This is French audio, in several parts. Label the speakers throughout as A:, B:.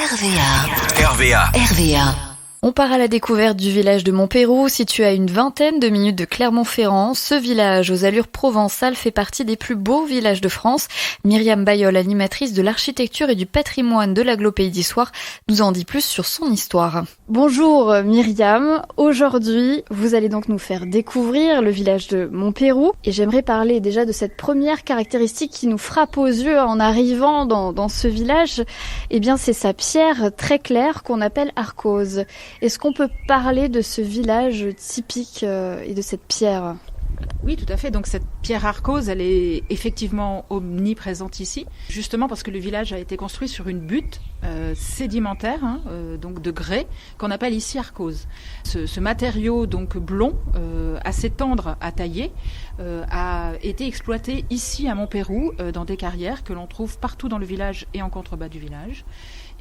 A: RVA. On part à la découverte du village de Montpeyroux, situé à une vingtaine de minutes de Clermont-Ferrand. Ce village aux allures provençales fait partie des plus beaux villages de France. Myriam Bayol, animatrice de l'architecture et du patrimoine de l'Agglo Pays d'Issoire, nous en dit plus sur son histoire. Bonjour Myriam, aujourd'hui vous allez donc nous faire découvrir le village de Montpeyroux et j'aimerais parler déjà de cette première caractéristique qui nous frappe aux yeux en arrivant dans ce village. Eh bien c'est sa pierre très claire qu'on appelle arkose. Est-ce qu'on peut parler de ce village typique et de cette pierre ?
B: Oui, tout à fait. Donc cette pierre arkose, elle est effectivement omniprésente ici, justement parce que le village a été construit sur une butte sédimentaire, donc de grès, qu'on appelle ici arkose. Ce matériau donc blond, assez tendre à tailler, a été exploité ici à Montpeyroux dans des carrières que l'on trouve partout dans le village et en contrebas du village.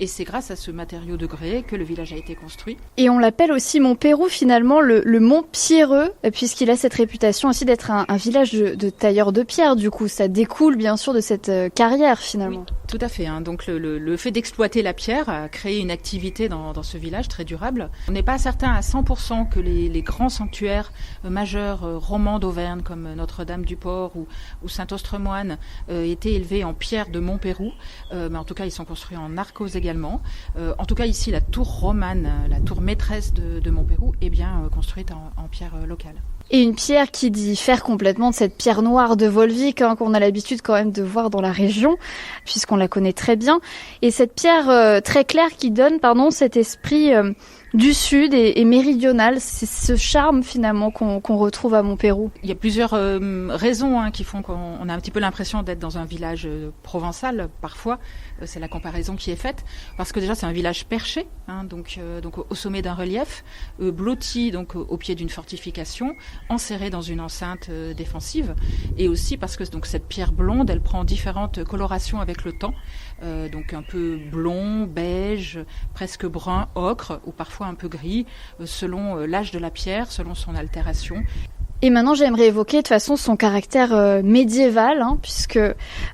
B: Et c'est grâce à ce matériau de grès que le village a été construit.
A: Et on l'appelle aussi Montpeyroux finalement le Mont Pierreux, puisqu'il a cette réputation aussi d'être un village de tailleurs de pierre. Du coup, ça découle bien sûr de cette carrière finalement.
B: Oui, tout à fait. Donc le fait d'exploiter la pierre a créé une activité dans ce village très durable. On n'est pas certain à 100% que les grands sanctuaires majeurs romans d'Auvergne comme Notre-Dame-du-Port ou Saint-Ostremoine étaient élevés en pierre de Montpeyroux. Mais en tout cas, ils sont construits en arkose également. En tout cas, ici, la tour romane, la tour maîtresse de Montpeyroux, est bien construite en pierre locale.
A: Et une pierre qui diffère complètement de cette pierre noire de Volvic qu'on a l'habitude quand même de voir dans la région, puisqu'on la connaît très bien. Et cette pierre très claire qui donne cet esprit du sud et méridional, c'est ce charme finalement qu'on retrouve à Montpeyroux.
B: Il y a plusieurs raisons qui font qu'on a un petit peu l'impression d'être dans un village provençal parfois. C'est la comparaison qui est faite, parce que déjà c'est un village perché, donc au sommet d'un relief, blotti donc au pied d'une fortification, enserré dans une enceinte défensive, et aussi parce que donc cette pierre blonde, elle prend différentes colorations avec le temps, donc un peu blond, beige, presque brun, ocre, ou parfois un peu gris, selon l'âge de la pierre, selon son altération.
A: Et maintenant, j'aimerais évoquer de toute façon son caractère médiéval, puisque,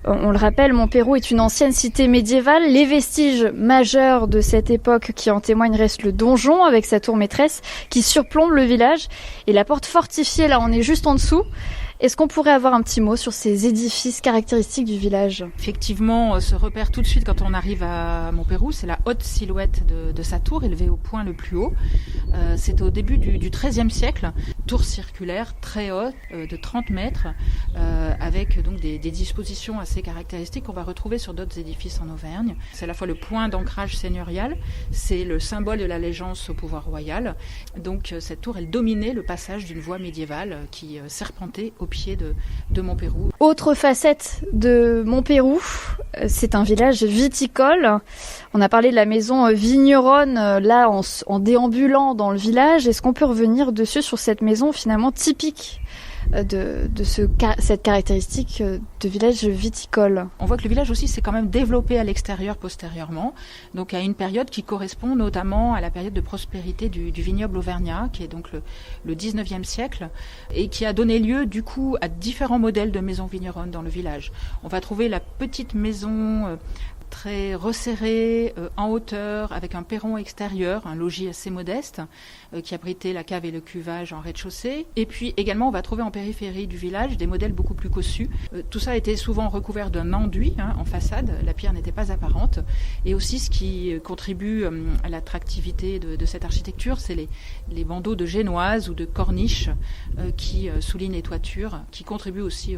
A: on le rappelle, Montpeyroux est une ancienne cité médiévale. Les vestiges majeurs de cette époque qui en témoignent restent le donjon avec sa tour maîtresse qui surplombe le village et la porte fortifiée, là on est juste en dessous. Est-ce qu'on pourrait avoir un petit mot sur ces édifices caractéristiques du village ?
B: Effectivement, se repère tout de suite quand on arrive à Montpeyroux, c'est la haute silhouette de sa tour, élevée au point le plus haut. C'est au début du XIIIe siècle, tour circulaire très haute, de 30 mètres, avec donc des dispositions assez caractéristiques qu'on va retrouver sur d'autres édifices en Auvergne. C'est à la fois le point d'ancrage seigneurial, c'est le symbole de l'allégeance au pouvoir royal. Donc cette tour, elle dominait le passage d'une voie médiévale qui serpentait au pied de Montpeyroux.
A: Autre facette de Montpeyroux, c'est un village viticole. On a parlé de la maison vigneronne là en déambulant dans le village. Est-ce qu'on peut revenir dessus sur cette maison finalement typique de cette caractéristique de village viticole?
B: On voit que le village aussi s'est quand même développé à l'extérieur postérieurement, donc à une période qui correspond notamment à la période de prospérité du vignoble auvergnat, qui est donc le 19e siècle, et qui a donné lieu du coup à différents modèles de maisons vigneronnes dans le village. On va trouver la petite maison très resserré, en hauteur, avec un perron extérieur, un logis assez modeste, qui abritait la cave et le cuvage en rez-de-chaussée. Et puis également, on va trouver en périphérie du village des modèles beaucoup plus cossus. Tout ça était souvent recouvert d'un enduit en façade, la pierre n'était pas apparente. Et aussi, ce qui contribue à l'attractivité de cette architecture, c'est les bandeaux de génoise ou de corniches qui soulignent les toitures, qui contribuent aussi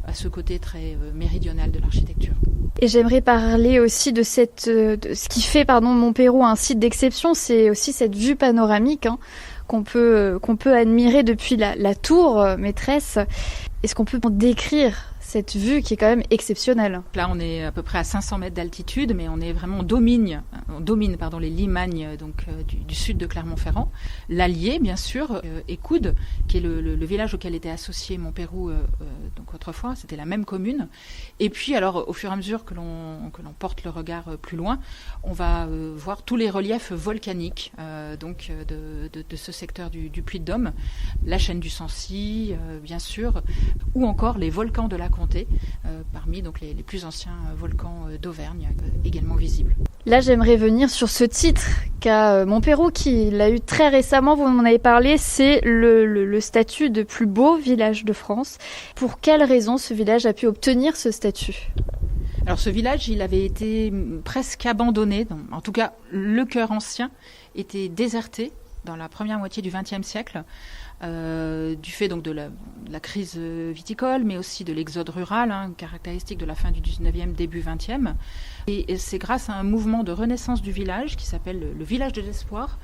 B: à ce côté très méridional de l'architecture.
A: Et j'aimerais parler aussi de ce qui fait Montpeyroux un site d'exception, c'est aussi cette vue panoramique qu'on peut admirer depuis la tour maîtresse. Est-ce qu'on peut décrire cette vue qui est quand même exceptionnelle?
B: Là, on est à peu près à 500 mètres d'altitude, mais on domine les limagnes du sud de Clermont-Ferrand. L'Allier, bien sûr, et Coude, qui est le village auquel était associé Montpeyroux donc autrefois, c'était la même commune. Et puis, alors, au fur et à mesure que l'on porte le regard plus loin, on va voir tous les reliefs volcaniques de ce secteur du Puy-de-Dôme, la chaîne du Sancy, bien sûr, ou encore les volcans de la parmi donc les plus anciens volcans d'Auvergne également visibles.
A: Là, j'aimerais revenir sur ce titre qu'a Montpeyroux, qui l'a eu très récemment, vous m'en avez parlé, c'est le statut de plus beau village de France. Pour quelle raison ce village a pu obtenir ce statut ?
B: Alors ce village, il avait été presque abandonné, en tout cas le cœur ancien était déserté dans la première moitié du XXe siècle, du fait donc de la crise viticole, mais aussi de l'exode rural, caractéristique de la fin du XIXe, début XXe. Et c'est grâce à un mouvement de renaissance du village qui s'appelle le village de l'espoir,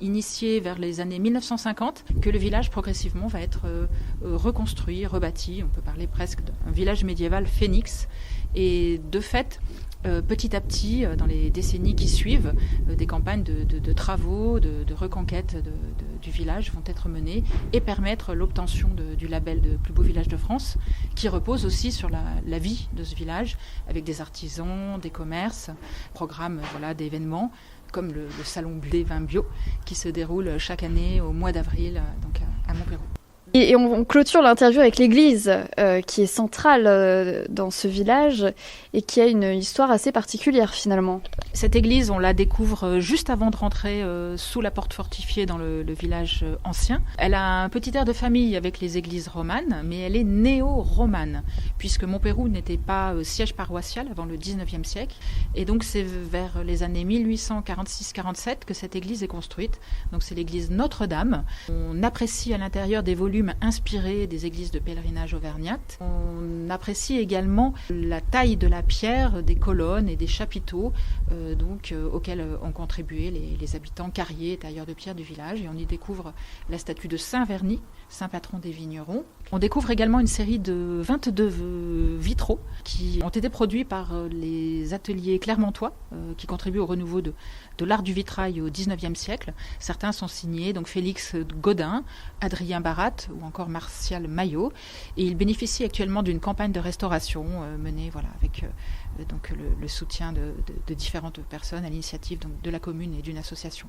B: initié vers les années 1950, que le village progressivement va être reconstruit, rebâti. On peut parler presque d'un village médiéval phénix. Et de fait, petit à petit, dans les décennies qui suivent, des campagnes de travaux, de reconquête du village vont être menées et permettre l'obtention du label de plus beau village de France, qui repose aussi sur la vie de ce village, avec des artisans, des commerces, programmes d'événements, comme le salon des vins bio, qui se déroule chaque année au mois d'avril donc à Montpeyroux.
A: Et on clôture l'interview avec l'église qui est centrale dans ce village et qui a une histoire assez particulière finalement.
B: Cette église, on la découvre juste avant de rentrer sous la porte fortifiée dans le village ancien. Elle a un petit air de famille avec les églises romanes, mais elle est néo-romane, puisque Montpeyroux n'était pas siège paroissial avant le XIXe siècle. Et donc c'est vers les années 1846-47 que cette église est construite. Donc c'est l'église Notre-Dame. On apprécie à l'intérieur des volumes inspirés des églises de pèlerinage auvergnates. On apprécie également la taille de la pierre, des colonnes et des chapiteaux auxquels ont contribué les habitants carriers et tailleurs de pierre du village. Et on y découvre la statue de Saint-Vernis, saint patron des vignerons. On découvre également une série de 22 vitraux qui ont été produits par les ateliers clermontois qui contribuent au renouveau de l'art du vitrail au XIXe siècle. Certains sont signés donc Félix Godin, Adrien Barat ou encore Martial Maillot. Et ils bénéficient actuellement d'une campagne de restauration menée avec le soutien de différentes personnes à l'initiative de la commune et d'une association.